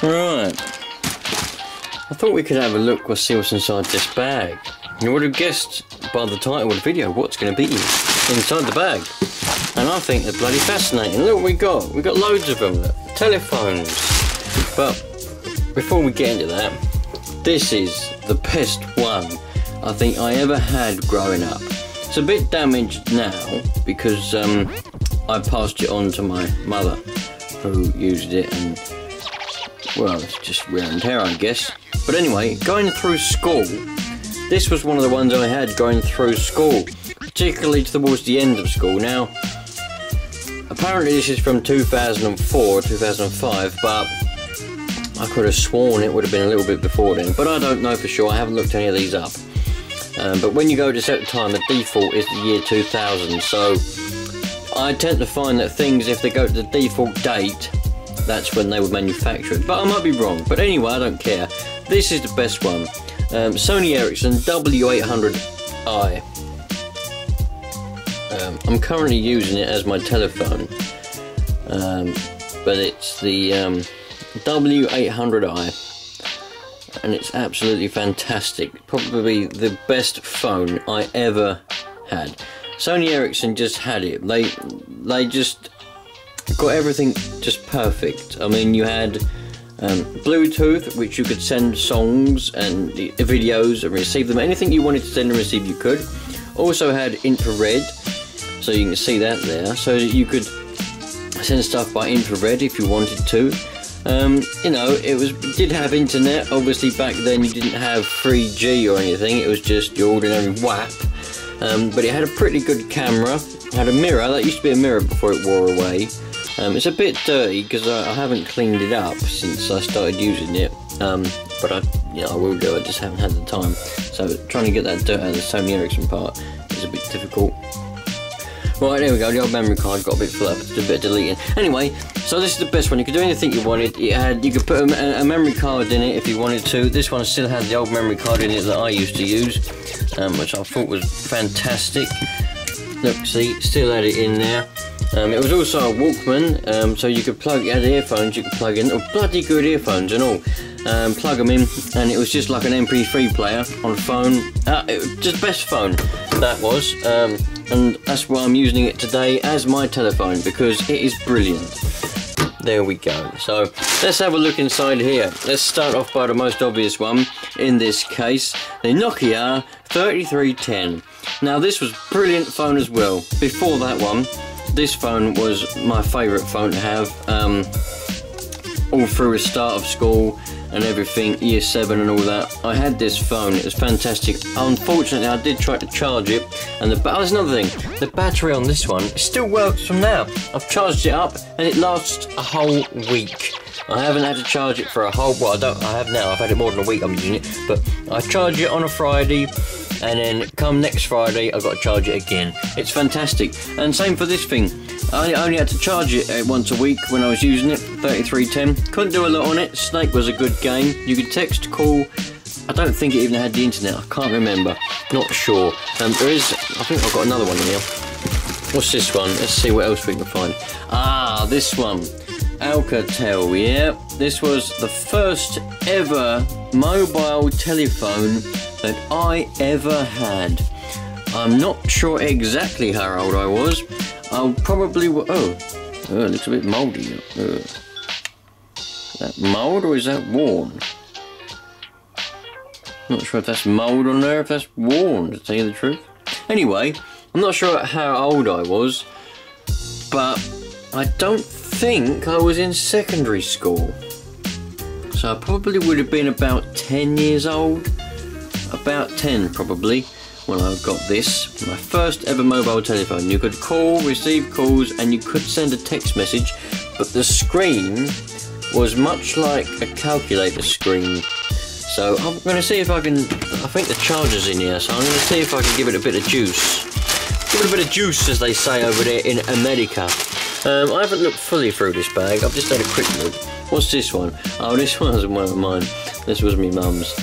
Right. I thought we could have a look, we'll see what's inside this bag. You would have guessed by the title of the video what's going to be inside the bag. And I think they're bloody fascinating. Look what we got. We got loads of them. Look. Telephones. But before we get into that, this is the best one I think I ever had growing up. It's a bit damaged now because I passed it on to my mother, who used it, and well, it's just wear and tear, I guess. But anyway, going through school, this was one of the ones I had going through school, particularly towards the end of school. Now, apparently this is from 2004, 2005, but I could have sworn it would have been a little bit before then, but I don't know for sure. I haven't looked any of these up. But when you go to set the time, the default is the year 2000, so I tend to find that things, if they go to the default date, that's when they were manufactured. But I might be wrong. But anyway, I don't care. This is the best one. Sony Ericsson W800i. I'm currently using it as my telephone. But it's the W800i. And it's absolutely fantastic. Probably the best phone I ever had. Sony Ericsson just had it. They just got everything just perfect. I mean, you had Bluetooth, which you could send songs and videos and receive them. Anything you wanted to send and receive, you could. Also had infrared, so you can see that there. So you could send stuff by infrared if you wanted to. You know, it did have internet. Obviously back then you didn't have 3G or anything, it was just your ordinary WAP. But it had a pretty good camera. It had a mirror. That used to be a mirror before it wore away. It's a bit dirty because I haven't cleaned it up since I started using it. But I will do. I just haven't had the time. So trying to get that dirt out of the Sony Ericsson part is a bit difficult. Right, there we go, the old memory card got a bit full up, just a bit of deleting. Anyway, so this is the best one. You could do anything you wanted. You could put a memory card in it if you wanted to. This one still had the old memory card in it that I used to use, which I thought was fantastic. Look, see, still had it in there. It was also a Walkman, so you could plug, it had earphones you could plug in, bloody good earphones and all. Plug them in, and it was just like an MP3 player on a phone. It was just best phone, that was. And that's why I'm using it today as my telephone, because it is brilliant. There we go. So let's have a look inside here. Let's start off by the most obvious one in this case, the Nokia 3310. Now this was a brilliant phone as well. Before that one, this phone was my favourite phone to have, all through the start of school and everything, year 7 and all that. I had this phone, it was fantastic. Unfortunately, I did try to charge it, and that's another thing, the battery on this one still works from now. I've charged it up and it lasts a whole week. I haven't had to charge it for a whole, well, I have now, I've had it more than a week I'm using it, but I charge it on a Friday, and then come next Friday I've got to charge it again. It's fantastic. And same for this thing. I only had to charge it once a week when I was using it, 3310. Couldn't do a lot on it. Snake was a good game. You could text, call. I don't think it even had the internet. I can't remember. Not sure. There is, I think I've got another one in here. What's this one? Let's see what else we can find. Ah, this one. Alcatel, yeah. This was the first ever mobile telephone that I ever had. I'm not sure exactly how old I was. I'll probably, it looks a bit mouldy. Is that mould or is that worn? Not sure if that's mould on there, if that's worn, to tell you the truth. Anyway, I'm not sure how old I was, but I don't think I was in secondary school. So I probably would have been about 10 years old. About 10 probably, when I got this. My first ever mobile telephone. You could call, receive calls, and you could send a text message, but the screen was much like a calculator screen. So I'm going to see if I can, I think the charger's in here, so I'm going to see if I can give it a bit of juice. Give it a bit of juice, as they say over there in America. I haven't looked fully through this bag, I've just had a quick look. What's this one? Oh, this wasn't one of mine. This was my mum's.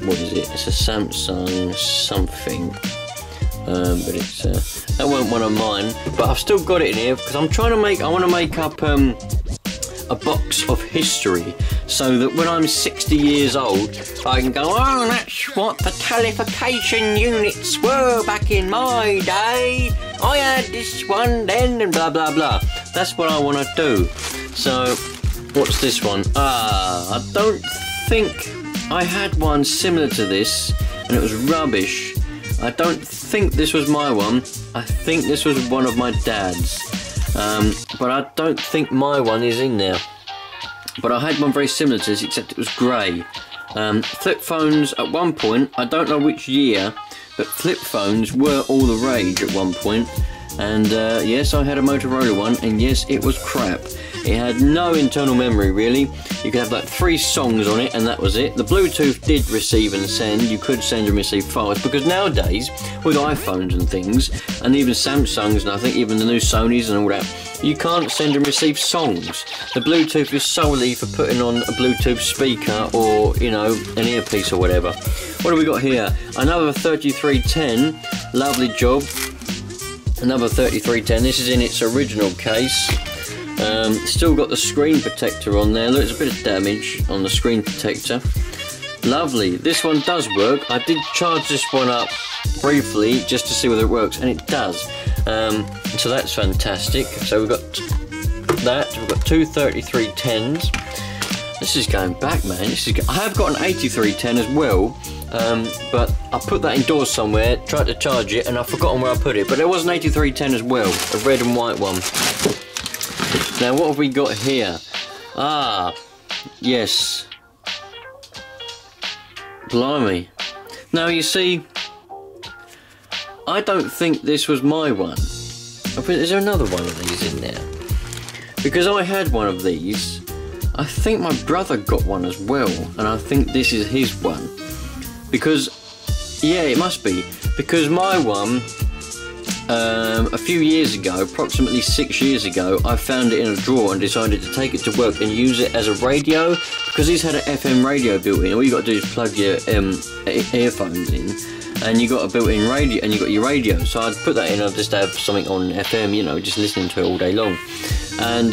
What is it? It's a Samsung something. But it's that weren't one of mine. But I've still got it in here because I'm trying to make. I want to make up a box of history, so that when I'm 60 years old, I can go, oh, that's what the telefication units were back in my day. I had this one then, and blah blah blah. That's what I want to do. So, what's this one? I don't think I had one similar to this, and it was rubbish. I don't think this was my one. I think this was one of my dad's. But I don't think my one is in there. But I had one very similar to this, except it was grey. Flip phones at one point, I don't know which year, but flip phones were all the rage at one point. And yes, I had a Motorola one, and yes, it was crap. It had no internal memory really. You could have like 3 songs on it, and that was it. The Bluetooth did receive and send. You could send and receive files, because nowadays with iPhones and things, and even Samsungs, and I think even the new Sonys and all that, you can't send and receive songs. The Bluetooth is solely for putting on a Bluetooth speaker, or you know, an earpiece or whatever. What have we got here? Another 3310. Lovely job. Another 3310. This is in its original case. Still got the screen protector on there. Look, there's a bit of damage on the screen protector. Lovely. This one does work. I did charge this one up briefly just to see whether it works, and it does. So that's fantastic. So we've got that. We've got 2 3310s. This is going back, man. I have got an 8310 as well. But I put that indoors somewhere, tried to charge it, and I've forgotten where I put it. But there was an 8310 as well, a red and white one. Now what have we got here? Ah, yes. Blimey. Now you see, I don't think this was my one. Is there another one of these in there? Because I had one of these. I think my brother got one as well, and I think this is his one. Because, yeah, it must be. Because my one, a few years ago, approximately 6 years ago, I found it in a drawer and decided to take it to work and use it as a radio. Because this had an FM radio built in. All you got to do is plug your earphones in, and you got a built-in radio, and you got your radio. So I'd put that in. I'd just have something on FM, you know, just listening to it all day long. And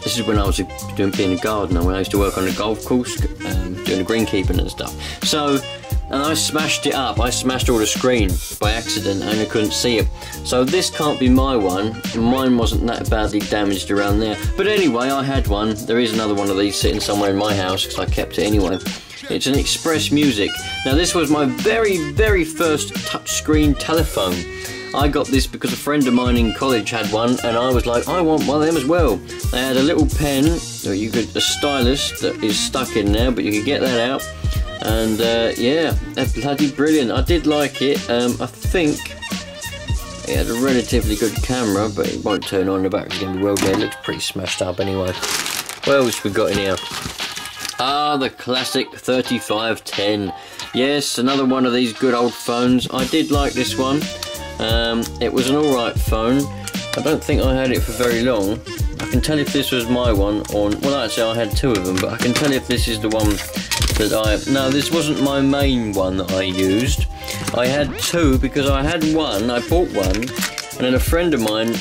this is when I was being a gardener, when I used to work on a golf course, doing the greenkeeping and stuff. So, and I smashed it up. I smashed all the screen by accident, and I couldn't see it. So this can't be my one. Mine wasn't that badly damaged around there. But anyway, I had one. There is another one of these sitting somewhere in my house, because I kept it anyway. It's an Express Music. Now this was my very, very first touchscreen telephone. I got this because a friend of mine in college had one, and I was like, I want one of them as well. They had a little pen, or you could, a stylus that is stuck in there, but you could get that out. And yeah, that's bloody brilliant. I did like it. I think it had a relatively good camera, but it won't turn on. The battery's going to be well dead. It looks pretty smashed up anyway. What else we got in here? Ah, the classic 3510. Yes, another one of these good old phones. I did like this one. It was an alright phone. I don't think I had it for very long. I can tell if this was my one, or, well actually I had 2 of them, but I can tell if this is the one that no, this wasn't my main one that I used. I had 2 because I had one, I bought one, and then a friend of mine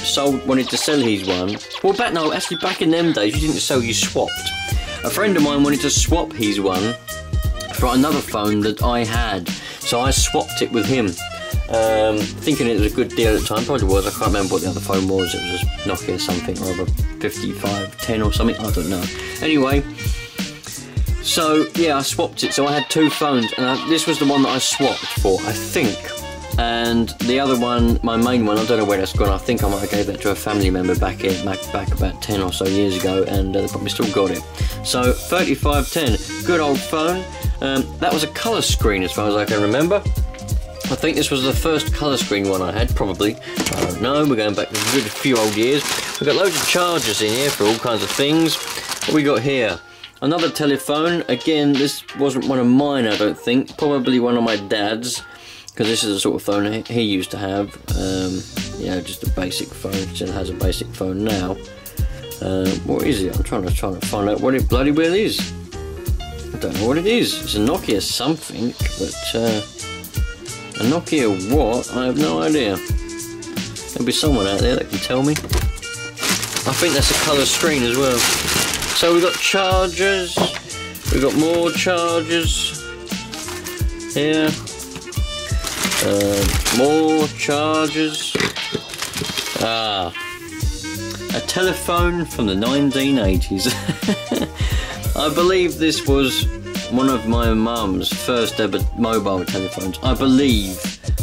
wanted to sell his one. Well, back in them days you didn't sell, you swapped. A friend of mine wanted to swap his one for another phone that I had, so I swapped it with him. Thinking it was a good deal at the time. Probably was. I can't remember what the other phone was. It was a Nokia something or other, 5510 or something, I don't know. Anyway, so yeah, I swapped it. So I had 2 phones, and this was the one that I swapped for, I think. And the other one, my main one, I don't know where that's gone. I think I might have gave that to a family member back about 10 or so years ago, and they probably still got it. So 3510, good old phone. That was a colour screen as far as I can remember. I think this was the first colour screen one I had, probably. I don't know, we're going back a few old years. We've got loads of chargers in here for all kinds of things. What we got here? Another telephone. Again, this wasn't one of mine, I don't think. Probably one of my dad's, because this is the sort of phone he used to have. You know, just a basic phone. Still has a basic phone now. What is it? I'm trying to find out what it bloody well is. I don't know what it is. It's a Nokia something, but a Nokia what? I have no idea. There'll be someone out there that can tell me. I think that's a colour screen as well. So we've got chargers, we've got more chargers here, more chargers, a telephone from the 1980s. I believe this was one of my mum's first ever mobile telephones. I believe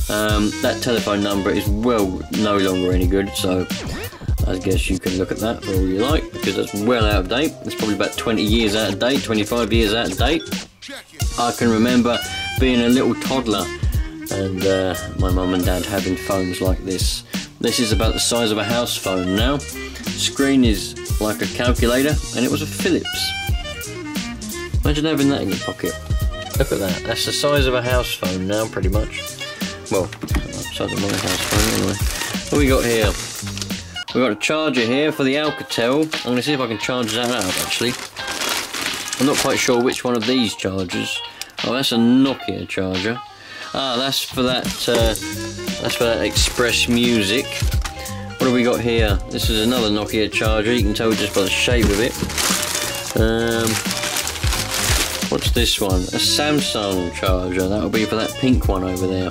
that telephone number is well no longer any good, so I guess you can look at that for all you like, because that's well out of date. It's probably about 20 years out of date, 25 years out of date. I can remember being a little toddler and my mum and dad having phones like this. This is about the size of a house phone now. Screen is like a calculator, and it was a Philips. Imagine having that in your pocket. Look at that. That's the size of a house phone now, pretty much. Well, size of my house phone anyway. What we got here? We've got a charger here for the Alcatel. I'm going to see if I can charge that up, actually. I'm not quite sure which one of these chargers. Oh, that's a Nokia charger. Ah, that's for that Express Music. What have we got here? This is another Nokia charger. You can tell just by the shape of it. What's this one? A Samsung charger. That'll be for that pink one over there.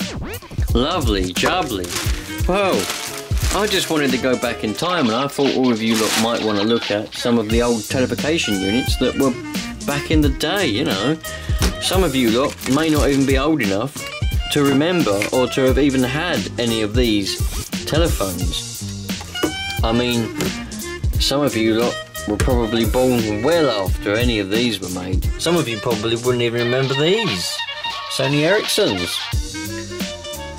Lovely jubbly. Whoa. I just wanted to go back in time, and I thought all of you lot might want to look at some of the old televocation units that were back in the day, you know. Some of you lot may not even be old enough to remember or to have even had any of these telephones. I mean, some of you lot were probably born well after any of these were made. Some of you probably wouldn't even remember these. Sony Ericssons.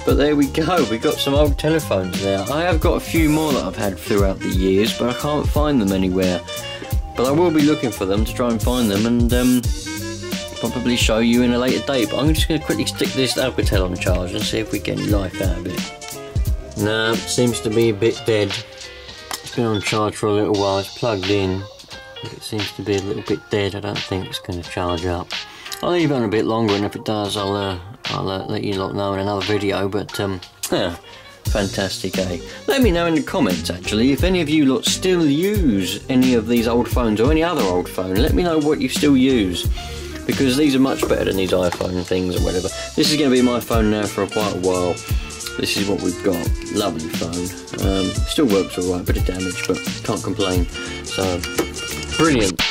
But there we go, we got some old telephones there. I have got a few more that I've had throughout the years, but I can't find them anywhere. But I will be looking for them to try and find them, and probably show you in a later date. But I'm just going to quickly stick this Alcatel on charge and see if we get any life out of it. No, it seems to be a bit dead. It's been on charge for a little while, it's plugged in. It seems to be a little bit dead. I don't think it's going to charge up. I'll leave it on a bit longer, and if it does, I'll let you lot know in another video. But yeah, fantastic, eh? Let me know in the comments, actually, if any of you lot still use any of these old phones or any other old phone. Let me know what you still use, because these are much better than these iPhone things or whatever. This is going to be my phone now for quite a while. This is what we've got. Lovely phone. Still works alright, bit of damage, but can't complain. So, brilliant.